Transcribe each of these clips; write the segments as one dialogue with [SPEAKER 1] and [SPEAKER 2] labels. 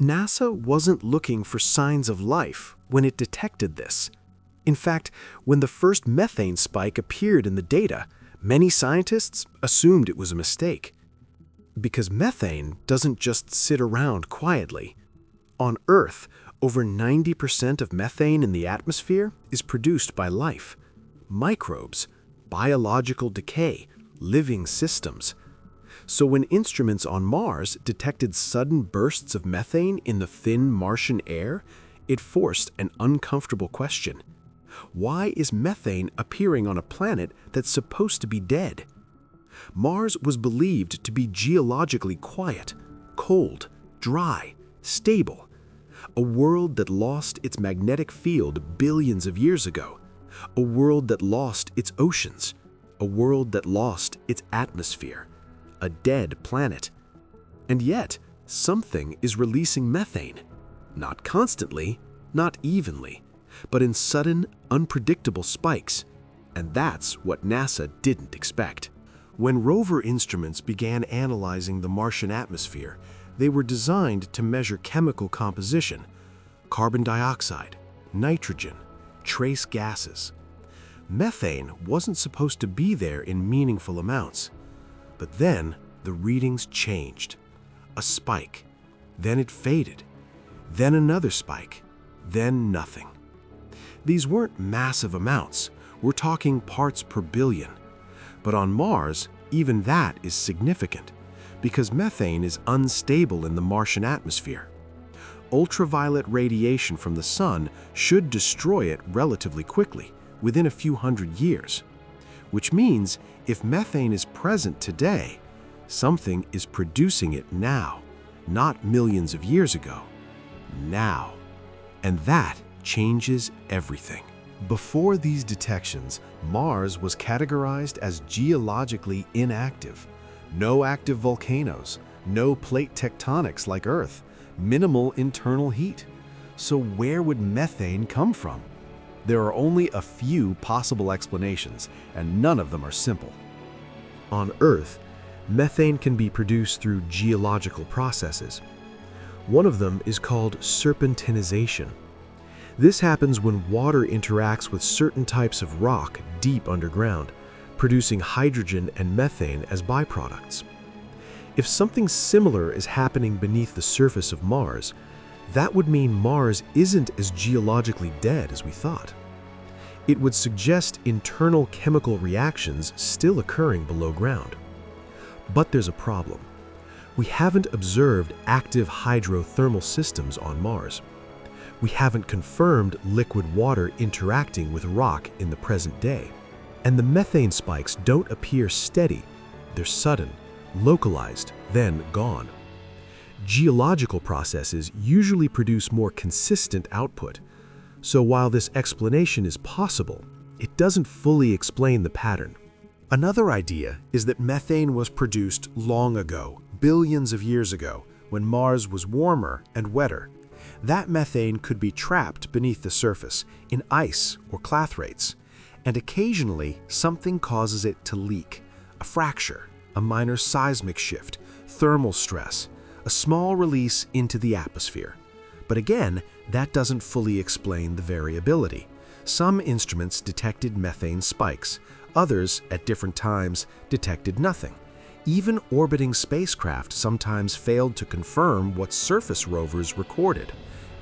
[SPEAKER 1] NASA wasn't looking for signs of life when it detected this. In fact, when the first methane spike appeared in the data, many scientists assumed it was a mistake. Because methane doesn't just sit around quietly. On Earth, over 90% of methane in the atmosphere is produced by life. Microbes, biological decay, living systems. So when instruments on Mars detected sudden bursts of methane in the thin Martian air, it forced an uncomfortable question. Why is methane appearing on a planet that's supposed to be dead? Mars was believed to be geologically quiet, cold, dry, stable. A world that lost its magnetic field billions of years ago. A world that lost its oceans. A world that lost its atmosphere. A dead planet. And yet, something is releasing methane. Not constantly, not evenly, but in sudden, unpredictable spikes. And that's what NASA didn't expect. When rover instruments began analyzing the Martian atmosphere, they were designed to measure chemical composition, carbon dioxide, nitrogen, trace gases. Methane wasn't supposed to be there in meaningful amounts. But then, the readings changed. A spike. Then it faded. Then another spike. Then nothing. These weren't massive amounts. We're talking parts per billion. But on Mars, even that is significant, because methane is unstable in the Martian atmosphere. Ultraviolet radiation from the sun should destroy it relatively quickly, within a few hundred years. Which means, if methane is present today, something is producing it now, not millions of years ago. Now. And that changes everything. Before these detections, Mars was categorized as geologically inactive. No active volcanoes, no plate tectonics like Earth, minimal internal heat. So where would methane come from? There are only a few possible explanations, and none of them are simple. On Earth, methane can be produced through geological processes. One of them is called serpentinization. This happens when water interacts with certain types of rock deep underground, producing hydrogen and methane as byproducts. If something similar is happening beneath the surface of Mars, that would mean Mars isn't as geologically dead as we thought. It would suggest internal chemical reactions still occurring below ground. But there's a problem. We haven't observed active hydrothermal systems on Mars. We haven't confirmed liquid water interacting with rock in the present day. And the methane spikes don't appear steady. They're sudden, localized, then gone. Geological processes usually produce more consistent output. So while this explanation is possible, it doesn't fully explain the pattern. Another idea is that methane was produced long ago, billions of years ago, when Mars was warmer and wetter. That methane could be trapped beneath the surface in ice or clathrates, and occasionally something causes it to leak. A fracture, a minor seismic shift, thermal stress, a small release into the atmosphere. But again, that doesn't fully explain the variability. Some instruments detected methane spikes, others, at different times, detected nothing. Even orbiting spacecraft sometimes failed to confirm what surface rovers recorded,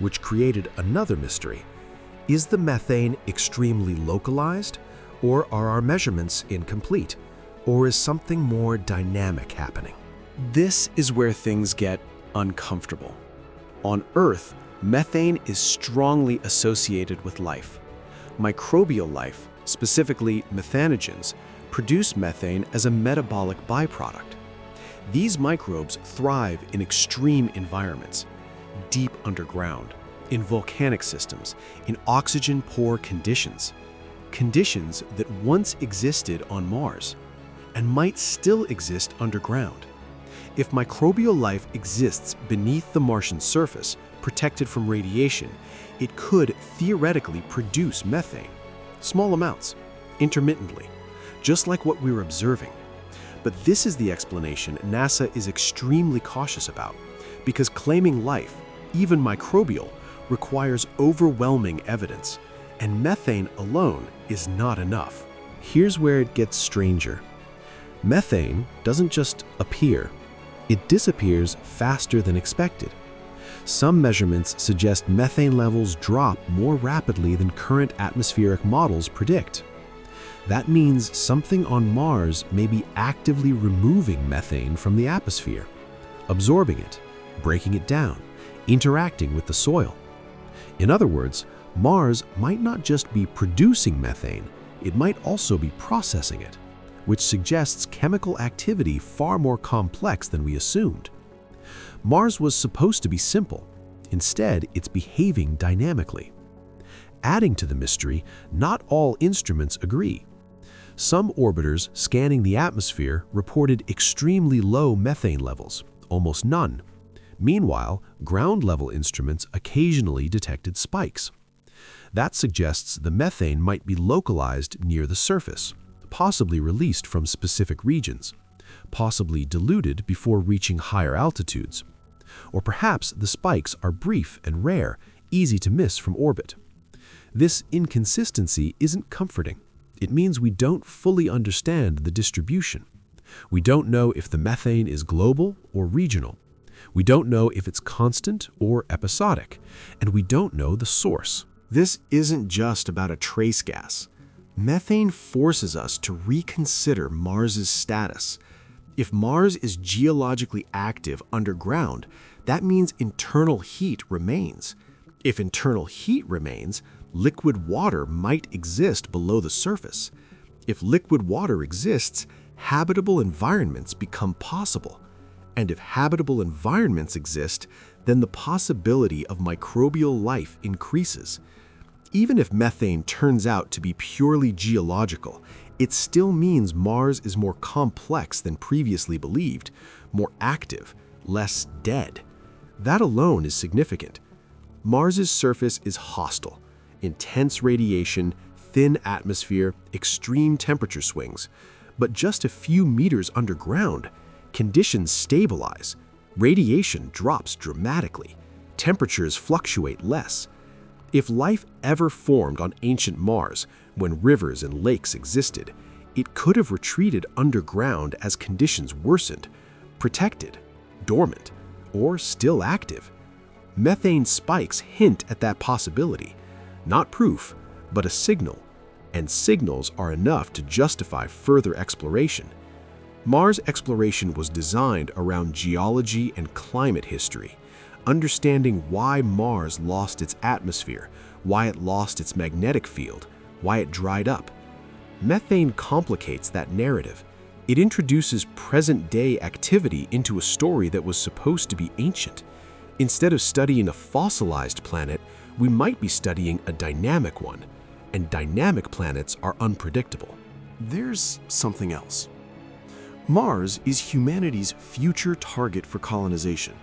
[SPEAKER 1] which created another mystery. Is the methane extremely localized, or are our measurements incomplete? Or is something more dynamic happening? This is where things get uncomfortable. On Earth, methane is strongly associated with life. Microbial life, specifically methanogens, produce methane as a metabolic byproduct. These microbes thrive in extreme environments, deep underground, in volcanic systems, in oxygen-poor conditions, conditions that once existed on Mars and might still exist underground. If microbial life exists beneath the Martian surface, protected from radiation, it could theoretically produce methane, small amounts, intermittently, just like what we're observing. But this is the explanation NASA is extremely cautious about, because claiming life, even microbial, requires overwhelming evidence, and methane alone is not enough. Here's where it gets stranger. Methane doesn't just appear, it disappears faster than expected. Some measurements suggest methane levels drop more rapidly than current atmospheric models predict. That means something on Mars may be actively removing methane from the atmosphere, absorbing it, breaking it down, interacting with the soil. In other words, Mars might not just be producing methane, it might also be processing it, which suggests chemical activity far more complex than we assumed. Mars was supposed to be simple. Instead, it's behaving dynamically. Adding to the mystery, not all instruments agree. Some orbiters scanning the atmosphere reported extremely low methane levels, almost none. Meanwhile, ground-level instruments occasionally detected spikes. That suggests the methane might be localized near the surface, possibly released from specific regions, possibly diluted before reaching higher altitudes. Or perhaps the spikes are brief and rare, easy to miss from orbit. This inconsistency isn't comforting. It means we don't fully understand the distribution. We don't know if the methane is global or regional. We don't know if it's constant or episodic, and we don't know the source. This isn't just about a trace gas. Methane forces us to reconsider Mars's status. If Mars is geologically active underground, that means internal heat remains. If internal heat remains, liquid water might exist below the surface. If liquid water exists, habitable environments become possible. And if habitable environments exist, then the possibility of microbial life increases. Even if methane turns out to be purely geological, it still means Mars is more complex than previously believed, more active, less dead. That alone is significant. Mars's surface is hostile. Intense radiation, thin atmosphere, extreme temperature swings. But just a few meters underground, conditions stabilize. Radiation drops dramatically. Temperatures fluctuate less. If life ever formed on ancient Mars, when rivers and lakes existed, it could have retreated underground as conditions worsened, protected, dormant, or still active. Methane spikes hint at that possibility. Not proof, but a signal. And signals are enough to justify further exploration. Mars exploration was designed around geology and climate history, understanding why Mars lost its atmosphere, why it lost its magnetic field, why it dried up. Methane complicates that narrative. It introduces present-day activity into a story that was supposed to be ancient. Instead of studying a fossilized planet, we might be studying a dynamic one, and dynamic planets are unpredictable. There's something else. Mars is humanity's future target for colonization.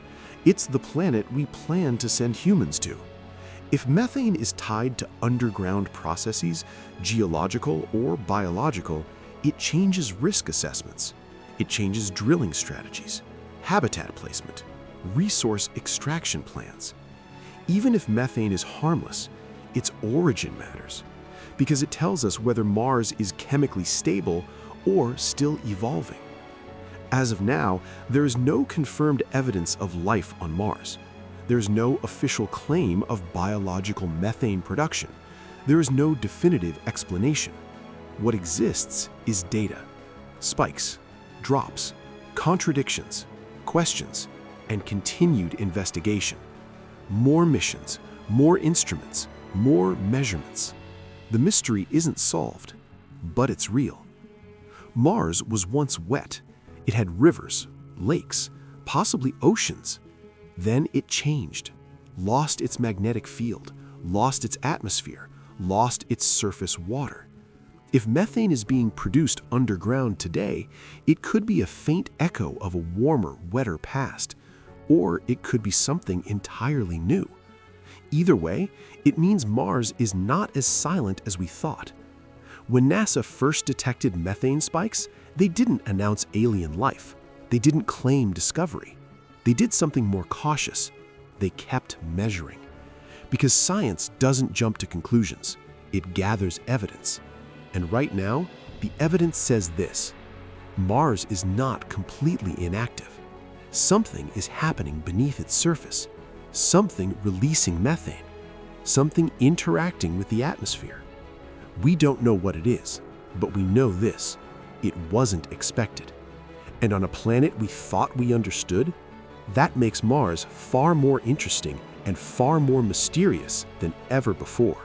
[SPEAKER 1] It's the planet we plan to send humans to. If methane is tied to underground processes, geological or biological, it changes risk assessments. It changes drilling strategies, habitat placement, resource extraction plans. Even if methane is harmless, its origin matters, because it tells us whether Mars is chemically stable or still evolving. As of now, there is no confirmed evidence of life on Mars. There is no official claim of biological methane production. There is no definitive explanation. What exists is data, spikes, drops, contradictions, questions, and continued investigation. More missions, more instruments, more measurements. The mystery isn't solved, but it's real. Mars was once wet. It had rivers, lakes, possibly oceans. Then it changed, lost its magnetic field, lost its atmosphere, lost its surface water. If methane is being produced underground today, it could be a faint echo of a warmer, wetter past, or it could be something entirely new. Either way, it means Mars is not as silent as we thought. When NASA first detected methane spikes, they didn't announce alien life. They didn't claim discovery. They did something more cautious.
[SPEAKER 2] They kept measuring. Because science doesn't jump to conclusions. It gathers evidence. And right now, the evidence says this: Mars is not completely inactive. Something is happening beneath its surface. Something releasing methane. Something interacting with the atmosphere. We don't know what it is, but we know this: it wasn't expected. And on a planet we thought we understood, that makes Mars far more interesting and far more mysterious than ever before.